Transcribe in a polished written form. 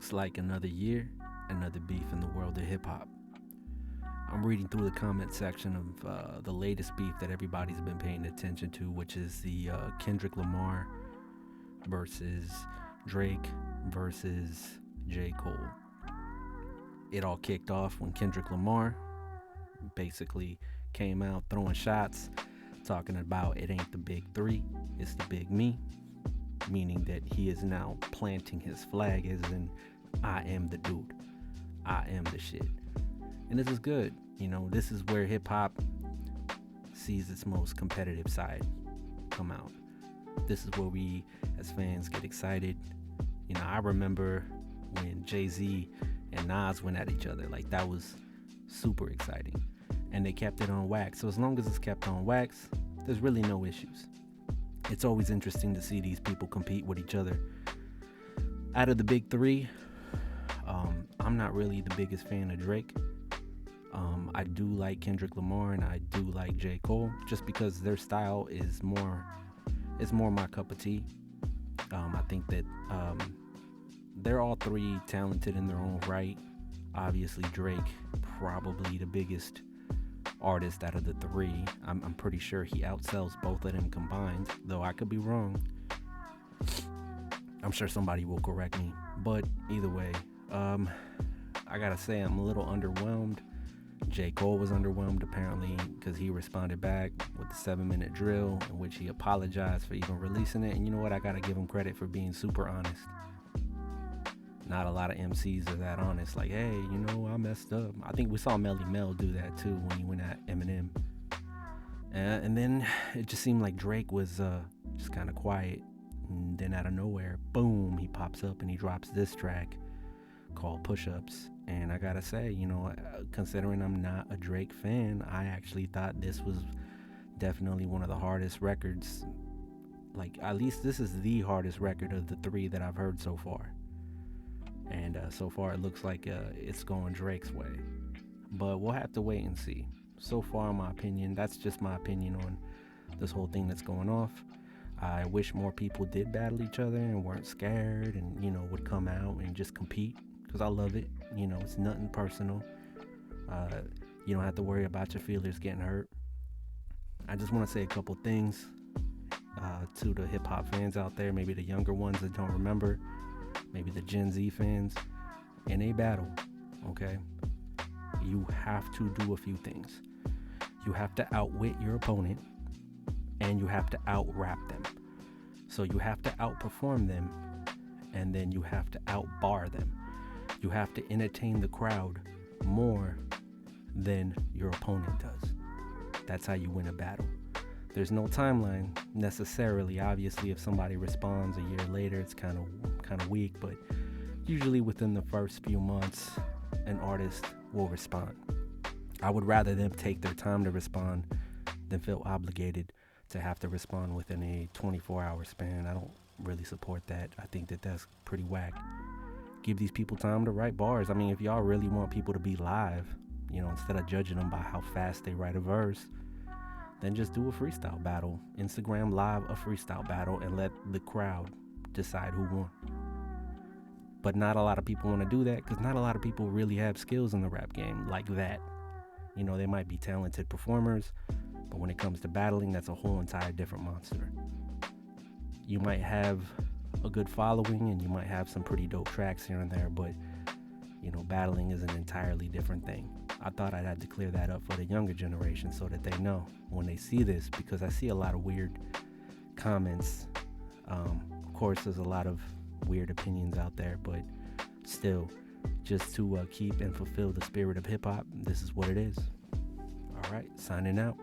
Looks like another year, another beef in the world of hip hop. I'm reading through the comment section of the latest beef that everybody's been paying attention to, which is the Kendrick Lamar versus Drake versus J. Cole. It all kicked off when Kendrick Lamar basically came out throwing shots, talking about it ain't the big three, it's the big me, meaning that he is now planting his flag as in, I am the dude, I am the shit. And this is good. This is where hip hop sees its most competitive side come out. This is where we as fans get excited. I remember when Jay-Z and Nas went at each other. Like, that was super exciting. And they kept it on wax. So as long as it's kept on wax, there's really no issues. It's always interesting to see these people compete with each other. Out of the big three, I'm not really the biggest fan of Drake. I do like Kendrick Lamar and I do like J. Cole, just because their style is more my cup of tea. I think that they're all three talented in their own right. Obviously, Drake, probably the biggest artist out of the three. I'm pretty sure he outsells both of them combined, though I could be wrong. I'm sure somebody will correct me. But either way, I gotta say I'm a little underwhelmed. J. Cole was underwhelmed apparently because he responded back with the 7-minute drill in which he apologized for even releasing it. And you know what? I gotta give him credit for being super honest. Not a lot of MCs are that honest. Like, hey, I messed up. I think we saw Melly Mel do that too when he went at Eminem. And then it just seemed like Drake was just kind of quiet. And then out of nowhere, boom, he pops up and he drops this track called Push Ups. And I gotta say, considering I'm not a Drake fan, I actually thought this was definitely one of the hardest records. Like, at least this is the hardest record of the three that I've heard so far. And so far it looks like it's going Drake's way. But we'll have to wait and see. So far, in my opinion, that's just my opinion on this whole thing that's going off. I wish more people did battle each other and weren't scared and, would come out and just compete. Because I love it. It's nothing personal. You don't have to worry about your feelers getting hurt. I just want to say a couple things to the hip-hop fans out there, maybe the younger ones that don't remember, maybe the Gen Z fans. In a battle, okay, you have to do a few things. You have to outwit your opponent, and you have to out-rap them. So you have to outperform them, and then you have to outbar them. You have to entertain the crowd more than your opponent does. That's how you win a battle. There's no timeline necessarily. Obviously, if somebody responds a year later, it's kind of weak, but usually within the first few months, an artist will respond. I would rather them take their time to respond than feel obligated to have to respond within a 24-hour span. I don't really support that. I think that that's pretty whack. Give these people time to write bars. I mean, if y'all really want people to be live, instead of judging them by how fast they write a verse, then just do a freestyle battle. Instagram live a freestyle battle and let the crowd decide who won. But not a lot of people want to do that because not a lot of people really have skills in the rap game like that. They might be talented performers, but when it comes to battling, that's a whole entire different monster. You might have a good following and you might have some pretty dope tracks here and there, but battling is an entirely different thing. I thought I'd have to clear that up for the younger generation so that they know when they see this, because I see a lot of weird comments. Of course, there's a lot of weird opinions out there, but still, just to keep and fulfill the spirit of hip-hop, this is what it is. All right, signing out.